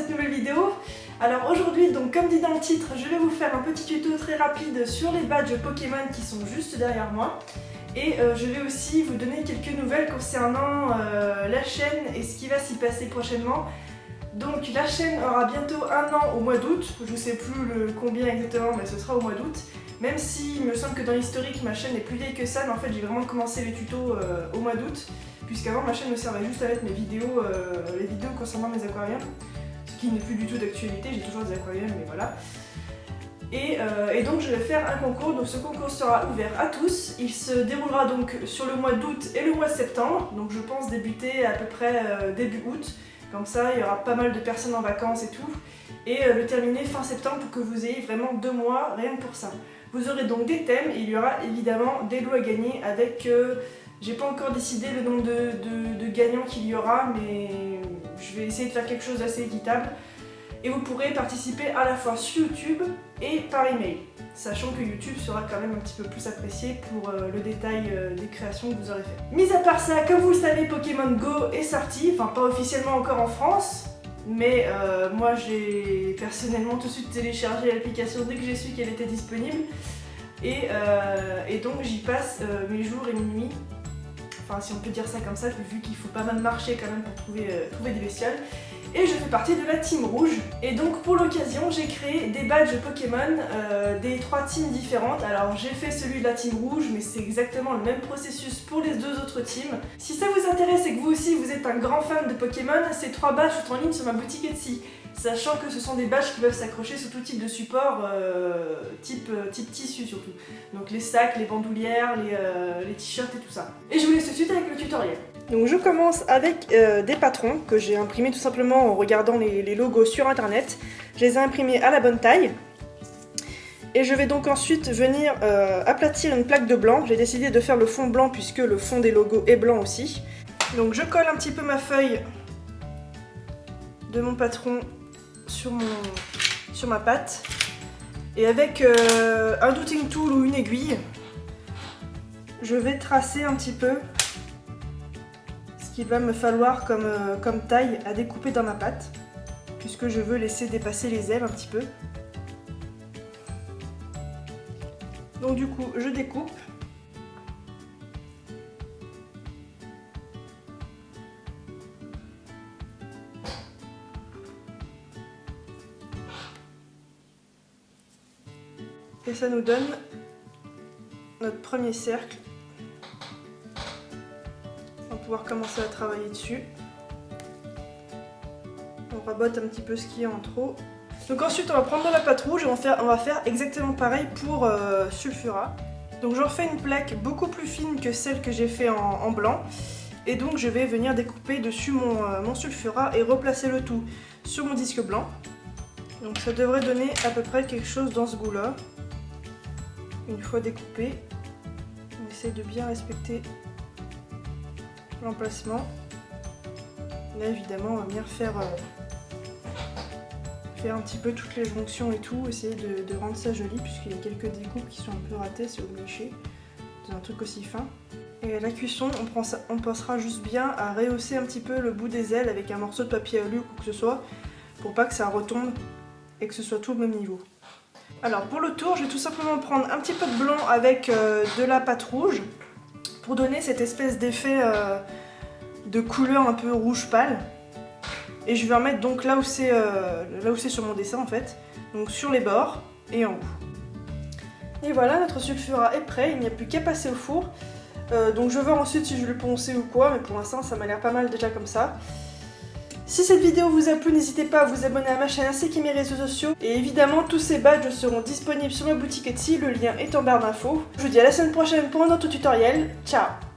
cette nouvelle vidéo. Alors aujourd'hui, donc comme dit dans le titre, je vais vous faire un petit tuto très rapide sur les badges Pokémon qui sont juste derrière moi. Et je vais aussi vous donner quelques nouvelles concernant la chaîne et ce qui va s'y passer prochainement. Donc la chaîne aura bientôt 1 an au mois d'août, je ne sais plus combien exactement, mais ce sera au mois d'août. Même si il me semble que dans l'historique ma chaîne est plus vieille que ça, mais en fait j'ai vraiment commencé les tutos au mois d'août, puisqu'avant ma chaîne me servait juste à mettre mes vidéos, les vidéos concernant mes aquariums, ce qui n'est plus du tout d'actualité, j'ai toujours des aquariums, mais voilà. Et donc je vais faire un concours, donc ce concours sera ouvert à tous. Il se déroulera donc sur le mois d'août et le mois de septembre, donc je pense débuter à peu près début août. Comme ça, il y aura pas mal de personnes en vacances et tout. Et le terminer fin septembre pour que vous ayez vraiment 2 mois rien que pour ça. Vous aurez donc des thèmes et il y aura évidemment des lots à gagner avec... j'ai pas encore décidé le nombre de gagnants qu'il y aura, mais je vais essayer de faire quelque chose d'assez équitable. Et vous pourrez participer à la fois sur YouTube et par email. Sachant que YouTube sera quand même un petit peu plus apprécié pour le détail des créations que vous aurez fait. Mis à part ça, comme vous le savez, Pokémon Go est sorti, enfin pas officiellement encore en France, mais moi j'ai personnellement tout de suite téléchargé l'application dès que j'ai su qu'elle était disponible. Et donc j'y passe mes jours et mes nuits, enfin si on peut dire ça comme ça, vu qu'il faut pas mal marcher quand même pour trouver des bestioles. Et je fais partie de la team rouge. Et donc pour l'occasion, j'ai créé des badges Pokémon des 3 teams différentes. Alors j'ai fait celui de la team rouge, mais c'est exactement le même processus pour les 2 autres teams. Si ça vous intéresse et que vous aussi vous êtes un grand fan de Pokémon, ces 3 badges sont en ligne sur ma boutique Etsy. Sachant que ce sont des badges qui peuvent s'accrocher sur tout type de support, type tissu surtout. Donc les sacs, les bandoulières, les t-shirts et tout ça. Et je vous laisse tout de suite avec le tutoriel. Donc je commence avec des patrons que j'ai imprimés tout simplement en regardant les logos sur internet. Je les ai imprimés à la bonne taille. Et je vais donc ensuite venir aplatir une plaque de blanc. J'ai décidé de faire le fond blanc puisque le fond des logos est blanc aussi. Donc je colle un petit peu ma feuille de mon patron sur ma pâte. Et avec un douting tool ou une aiguille, je vais tracer un petit peu il va me falloir comme taille à découper dans ma pâte, puisque je veux laisser dépasser les ailes un petit peu. Donc du coup je découpe. Et ça nous donne notre premier cercle. Pouvoir commencer à travailler dessus. On rabote un petit peu ce qu'il y a en trop. Donc ensuite on va prendre de la pâte rouge et on va faire exactement pareil pour Sulfura. Donc j'en fais une plaque beaucoup plus fine que celle que j'ai fait en blanc. Et donc je vais venir découper dessus mon Sulfura et replacer le tout sur mon disque blanc. Donc ça devrait donner à peu près quelque chose dans ce goût là. Une fois découpé, on essaie de bien respecter l'emplacement. Là évidemment on va venir faire un petit peu toutes les jonctions et tout, essayer de rendre ça joli puisqu'il y a quelques découpes qui sont un peu ratées, c'est obligé dans un truc aussi fin. Et à la cuisson on pensera juste bien à rehausser un petit peu le bout des ailes avec un morceau de papier alu ou quoi que ce soit pour pas que ça retombe et que ce soit tout au même niveau. Alors pour le tour je vais tout simplement prendre un petit peu de blanc avec de la pâte rouge pour donner cette espèce d'effet de couleur un peu rouge pâle. Et je vais en mettre donc là où c'est sur mon dessin en fait, donc sur les bords et en haut. Et voilà, notre Sulfura est prêt, il n'y a plus qu'à passer au four. Donc je vais voir ensuite si je vais le poncer ou quoi, mais pour l'instant ça m'a l'air pas mal déjà comme ça. Si cette vidéo vous a plu, n'hésitez pas à vous abonner à ma chaîne ainsi qu'à mes réseaux sociaux. Et évidemment, tous ces badges seront disponibles sur ma boutique Etsy, le lien est en barre d'infos. Je vous dis à la semaine prochaine pour un autre tutoriel. Ciao!